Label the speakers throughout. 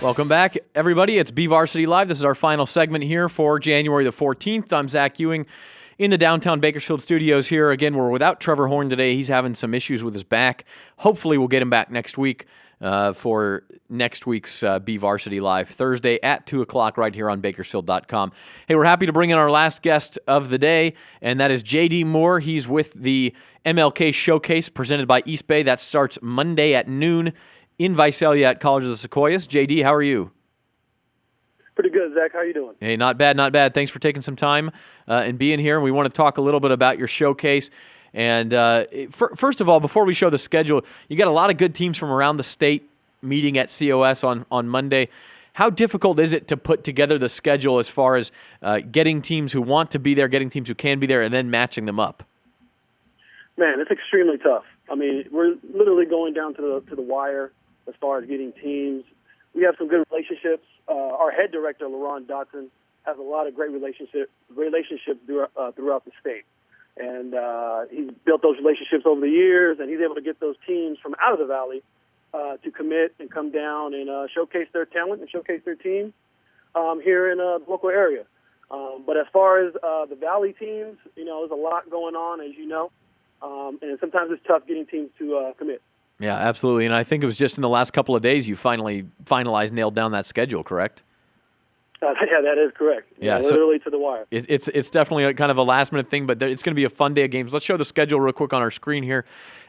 Speaker 1: Welcome back, everybody. It's BVarsity Live. This is our final segment here for January the 14th. I'm Zach Ewing in the downtown Bakersfield studios here. Again, we're without Trevor Horn today. He's having some issues with his back. Hopefully, we'll get him back next week for next week's BVarsity Live, Thursday at 2 o'clock right here on Bakersfield.com. Hey, we're happy to bring in our last guest of the day, and that is J.D. Moore. He's with the MLK Showcase presented by East Bay. That starts Monday at noon in Visalia at College of the Sequoias. JD, how are you?
Speaker 2: Pretty good, Zach. How are you doing?
Speaker 1: Hey, not bad, not bad. Thanks for taking some time and being here. We want to talk a little bit about your showcase. And first of all, before we show the schedule, you got a lot of good teams from around the state meeting at COS on Monday. How difficult is it to put together the schedule as far as getting teams who want to be there, getting teams who can be there, and then matching them up?
Speaker 2: Man, it's extremely tough. I mean, we're literally going down to the wire as far as getting teams. We have some good relationships. Our head director, LaRon Dotson, has a lot of great relationships throughout the state. And he's built those relationships over the years, and he's able to get those teams from out of the valley to commit and come down and showcase their talent and showcase their team here in the local area. But as far as the valley teams, there's a lot going on, as you know, and sometimes it's tough getting teams to commit.
Speaker 1: Yeah, absolutely. And I think it was just in the last couple of days you finally nailed down that schedule, correct?
Speaker 2: Yeah, that is correct.
Speaker 1: Yeah,
Speaker 2: literally to the wire.
Speaker 1: It's definitely a kind of a last-minute thing, but it's going to be a fun day of games. Let's show the schedule real quick on our screen here,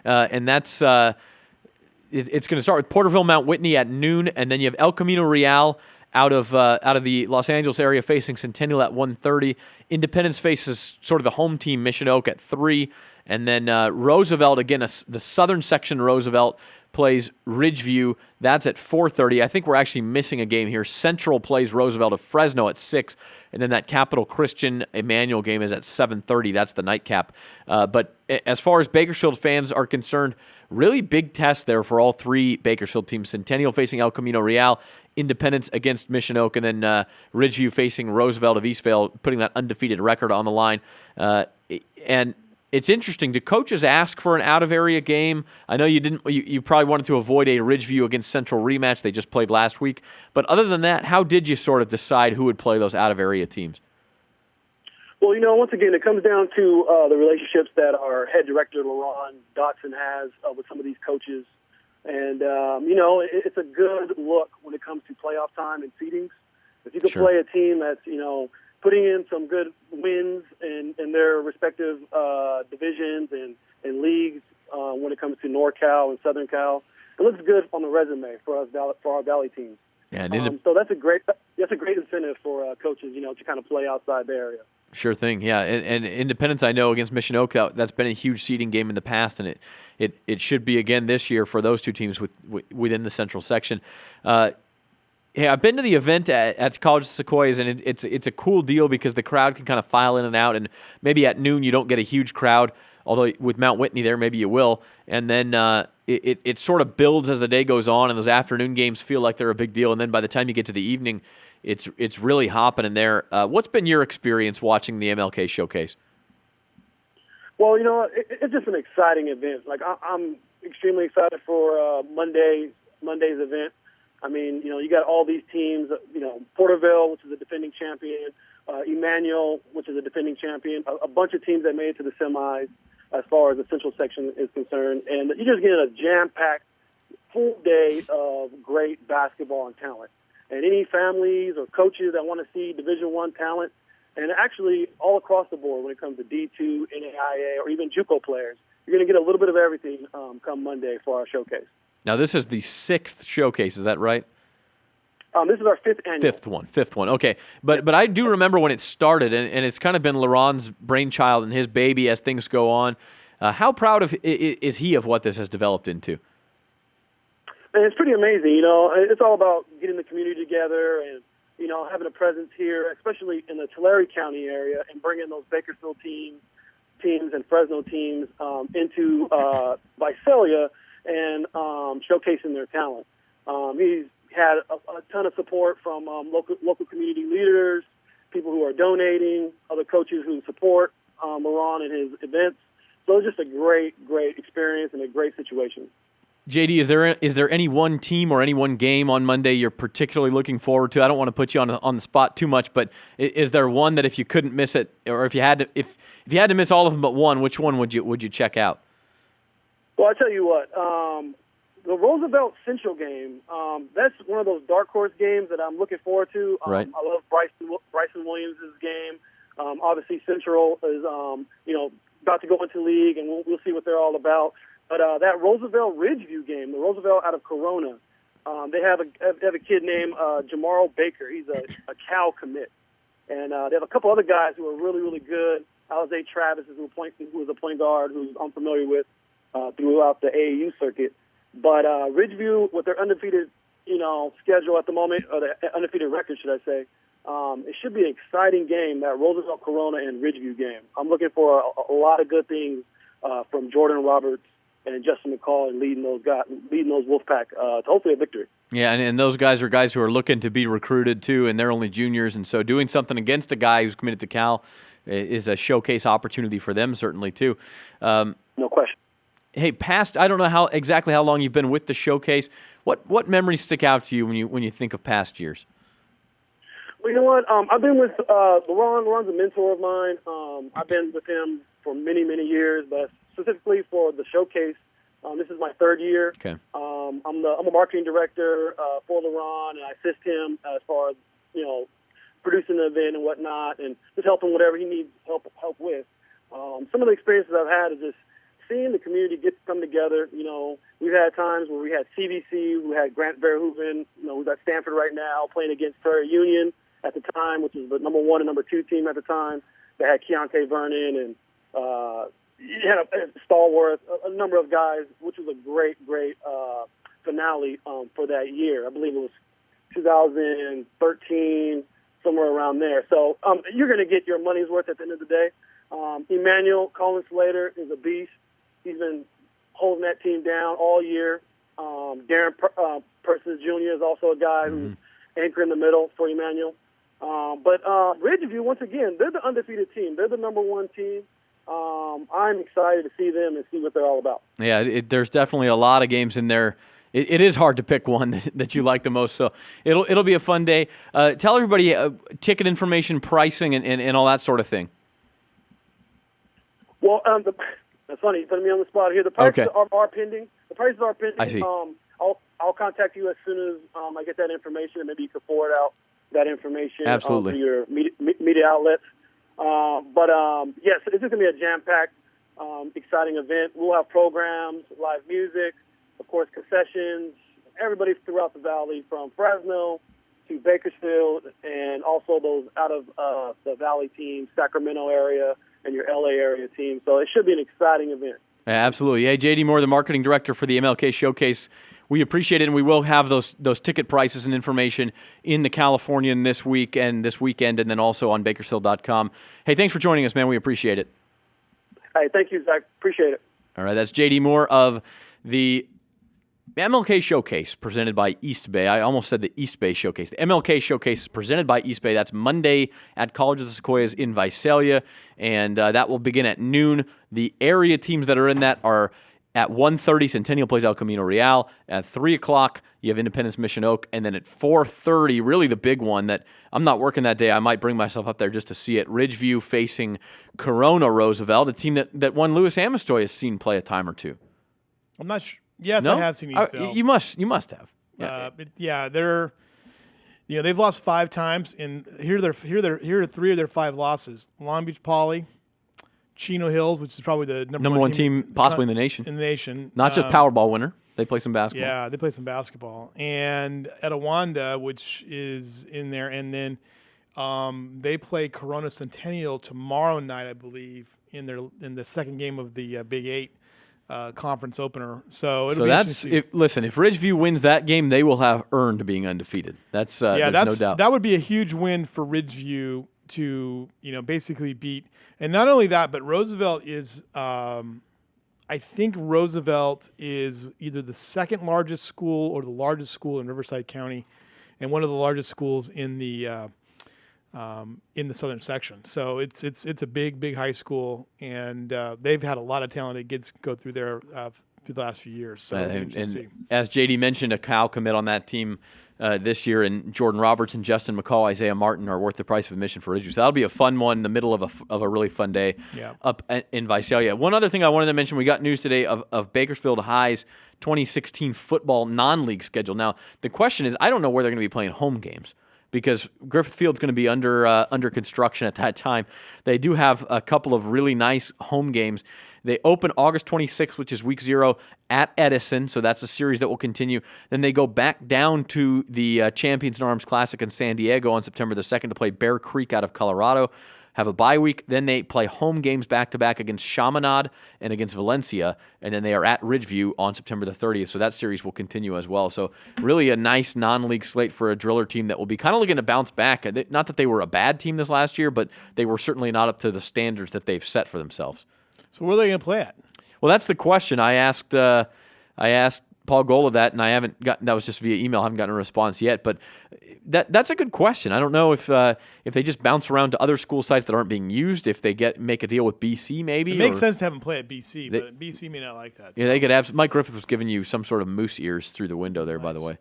Speaker 1: and that's it's going to start with Porterville Mount Whitney at noon, and then you have El Camino Real out of the Los Angeles area facing Centennial at 1:30. Independence faces sort of the home team, Mission Oak, at 3. And then Roosevelt, again, the southern section Roosevelt plays Ridgeview. That's at 4:30. I think we're actually missing a game here. Central plays Roosevelt of Fresno at 6. And then that Capital Christian Emmanuel game is at 7:30. That's the nightcap. But as far as Bakersfield fans are concerned, really big test there for all three Bakersfield teams. Centennial facing El Camino Real, Independence against Mission Oak, and then Ridgeview facing Roosevelt of Eastvale, putting that undefeated record on the line. And it's interesting. Do coaches ask for an out-of-area game? I know you didn't. You probably wanted to avoid a Ridgeview against Central rematch. They just played last week. But other than that, how did you sort of decide who would play those out-of-area teams?
Speaker 2: Well, once again, it comes down to the relationships that our head director, LaRon Dotson, has with some of these coaches. And, it's a good look when it comes to playoff time and seedings. If you can play a team that's, putting in some good wins in their respective divisions and leagues when it comes to NorCal and Southern Cal, it looks good on the resume for us for our Valley teams.
Speaker 1: Yeah,
Speaker 2: so that's a great incentive for coaches, to kind of play outside the area.
Speaker 1: Sure thing, yeah. And Independence, I know, against Mission Oak, that's been a huge seeding game in the past, and it should be again this year for those two teams within the Central section. Hey, I've been to the event at College of Sequoias, and it's a cool deal because the crowd can kind of file in and out, and maybe at noon you don't get a huge crowd, although with Mount Whitney there, maybe you will. And then it sort of builds as the day goes on, and those afternoon games feel like they're a big deal. And then by the time you get to the evening, it's really hopping in there. What's been your experience watching the MLK Showcase?
Speaker 2: Well, it's just an exciting event. Like I'm extremely excited for Monday's event. I mean, you got all these teams, Porterville, which is a defending champion, Emmanuel, which is a defending champion, a bunch of teams that made it to the semis as far as the Central section is concerned. And you just get a jam-packed full day of great basketball and talent. And any families or coaches that want to see Division I talent, and actually all across the board when it comes to D2, NAIA, or even JUCO players, you're going to get a little bit of everything come Monday for our showcase.
Speaker 1: Now, this is the 6th showcase, is that right?
Speaker 2: This is our 5th annual.
Speaker 1: Fifth one. Okay. But I do remember when it started, and it's kind of been LaRon's brainchild and his baby as things go on. How proud is he of what this has developed into?
Speaker 2: And it's pretty amazing. It's all about getting the community together and, having a presence here, especially in the Tulare County area, and bringing those Bakersfield teams and Fresno teams into Visalia and showcasing their talent. He's had a ton of support from local community leaders, people who are donating, other coaches who support LaRon and his events. So it's just a great experience and a great situation.
Speaker 1: JD, is there any one team or any one game on Monday you're particularly looking forward to? I don't want to put you on the spot too much, but is there one that if you couldn't miss it, or if you had to miss all of them but one, which one would you check out?
Speaker 2: Well, I tell you what, the Roosevelt Central game, that's one of those dark horse games that I'm looking forward to.
Speaker 1: Right.
Speaker 2: I love Bryson Williams' game. Obviously, Central is about to go into league, and we'll see what they're all about. But that Roosevelt Ridgeview game, the Roosevelt out of Corona, they have a kid named Jamaro Baker. He's a Cal commit. And they have a couple other guys who are really, really good. Alize Travis who was a point guard who I'm familiar with throughout the AAU circuit. But Ridgeview, with their undefeated, schedule at the moment, or the undefeated record, should I say, it should be an exciting game, that Roosevelt Corona and Ridgeview game. I'm looking for a lot of good things from Jordan Roberts and Justin McCall, and leading those Wolfpack to hopefully a victory.
Speaker 1: Yeah, and those guys are guys who are looking to be recruited too, and they're only juniors, and so doing something against a guy who's committed to Cal is a showcase opportunity for them certainly too.
Speaker 2: No question.
Speaker 1: Hey, I don't know exactly how long you've been with the showcase. What memories stick out to you when you think of past years?
Speaker 2: Well, you know what? I've been with LeRon. LeRon's a mentor of mine. I've been with him for many, many years, but specifically for the showcase, this is my third year.
Speaker 1: Okay.
Speaker 2: I'm a marketing director for LeRon, and I assist him as far as producing the event and whatnot, and just helping whatever he needs help with. Some of the experiences I've had is just seeing the community come together. We've had times where we had CVC, we had Grant Verhoeven, we've got Stanford right now playing against Prairie Union at the time, which was the number 1 and number 2 team at the time. They had Keontae Vernon and you had Stallworth, a number of guys, which was a great finale for that year. I believe it was 2013, somewhere around there. So you're going to get your money's worth at the end of the day. Emmanuel Collins Slater is a beast. He's been holding that team down all year. Darren Persons Jr. is also a guy who's anchor in the middle for Emmanuel. But Ridgeview, once again, they're the undefeated team. They're the number 1 team. I'm excited to see them and see what they're all about. Yeah,
Speaker 1: there's definitely a lot of games in there. It is hard to pick one that you like the most, so it'll be a fun day. Tell everybody ticket information, pricing, and all that sort of thing.
Speaker 2: Well, that's funny. You're putting me on the spot here. The prices are pending. The prices are pending.
Speaker 1: I see.
Speaker 2: I'll contact you as soon as I get that information, and maybe you can forward out that information
Speaker 1: Absolutely.
Speaker 2: To your media outlets. But yes, it's just going to be a jam-packed, exciting event. We'll have programs, live music, of course, concessions, everybody throughout the valley from Fresno to Bakersfield, and also those out of the valley teams, Sacramento area and your LA area team. So it should be an exciting event.
Speaker 1: Yeah, absolutely. Hey, JD Moore, the marketing director for the MLK Showcase. We appreciate it, and we will have those ticket prices and information in the Californian this weekend, and then also on Bakersfield.com. Hey, thanks for joining us, man. We appreciate it.
Speaker 2: Hey, thank you, Zach. Appreciate it.
Speaker 1: All right, that's JD Moore of the MLK Showcase presented by East Bay. I almost said the East Bay Showcase. The MLK Showcase presented by East Bay. That's Monday at College of the Sequoias in Visalia, and that will begin at noon. The area teams that are in that are at 1:30, Centennial plays El Camino Real. At 3 o'clock, you have Independence Mission Oak. And then at 4:30, really the big one that I'm not working that day. I might bring myself up there just to see it. Ridgeview facing Corona Roosevelt, a team that one Louis Amistoy has seen play a time or two.
Speaker 3: I'm not sure. Yes,
Speaker 1: No?
Speaker 3: I have seen Eastville.
Speaker 1: You must have. Yeah.
Speaker 3: They're they've lost 5 times, and here are 3 of their 5 losses: Long Beach Poly, Chino Hills, which is probably the number
Speaker 1: 1 team possibly in the nation. Not just Powerball winner. They play some basketball.
Speaker 3: Yeah, they play some basketball. And Etowanda, which is in there, and then they play Corona Centennial tomorrow night, I believe, in the second game of the Big 8 conference opener. So that's
Speaker 1: listen. If Ridgeview wins that game, they will have earned being undefeated. That's no doubt.
Speaker 3: That would be a huge win for Ridgeview to basically beat. And not only that, but Roosevelt is. I think Roosevelt is either the second largest school or the largest school in Riverside County, and one of the largest schools in the southern section. So it's a big high school, and they've had a lot of talented kids go through there through the last few years. So it'll be interesting to see.
Speaker 1: As JD mentioned, a Cal commit on that team this year, and Jordan Robertson, Justin McCall, Isaiah Martin are worth the price of admission for Ridgeview. So that'll be a fun one in the middle of a really fun day up in Visalia. One other thing I wanted to mention, we got news today of Bakersfield High's 2016 football non-league schedule. Now, the question is, I don't know where they're going to be playing home games, because Griffith Field's going to be under construction at that time. They do have a couple of really nice home games. They open August 26th, which is week 0, at Edison, so that's a series that will continue. Then they go back down to the Champions in Arms Classic in San Diego on September the 2nd to play Bear Creek out of Colorado. Have a bye week. Then they play home games back-to-back against Chaminade and against Valencia, and then they are at Ridgeview on September the 30th, so that series will continue as well. So really a nice non-league slate for a Driller team that will be kind of looking to bounce back. Not that they were a bad team this last year, but they were certainly not up to the standards that they've set for themselves.
Speaker 3: So where are they going to play at?
Speaker 1: Well, that's the question. I asked Paul Gola that, and I haven't gotten. That was just via email. I haven't gotten a response yet. But that's a good question. I don't know if they just bounce around to other school sites that aren't being used. If they make a deal with BC, maybe
Speaker 3: it makes sense to have them play at BC, but BC may not like that.
Speaker 1: Yeah, they could. Mike Griffith was giving you some sort of moose ears through the window there. Nice. By the way,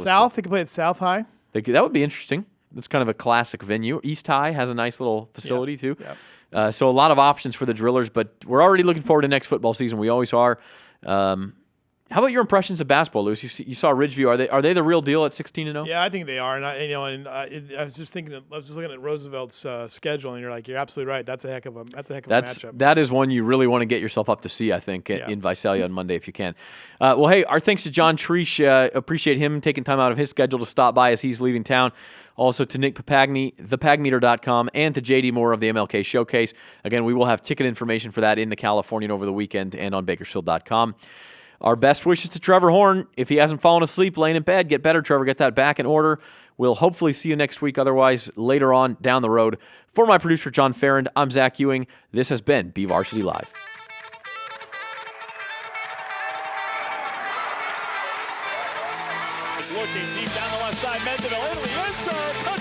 Speaker 3: South. They could play at South High.
Speaker 1: That would be interesting. It's kind of a classic venue. East High has a nice little facility too. Yeah. So a lot of options for the Drillers, but we're already looking forward to next football season. We always are. How about your impressions of basketball, Luce? You saw Ridgeview. Are they the real deal at 16-0?
Speaker 3: Yeah, I think they are. And I was just thinking. I was just looking at Roosevelt's schedule, and you're absolutely right. That's a heck of a matchup.
Speaker 1: That is one you really want to get yourself up to see. I think in Visalia on Monday if you can. Well, hey, our thanks to John Treesh. Appreciate him taking time out of his schedule to stop by as he's leaving town. Also to Nick Papagni, thepagmeter.com, and to JD Moore of the MLK Showcase. Again, we will have ticket information for that in the Californian over the weekend and on Bakersfield.com. Our best wishes to Trevor Horn. If he hasn't fallen asleep laying in bed, get better, Trevor. Get that back in order. We'll hopefully see you next week. Otherwise, later on down the road. For my producer, John Farrand, I'm Zach Ewing. This has been BVarsity Live.
Speaker 4: Looking deep down the left side, Mendeville into the end zone.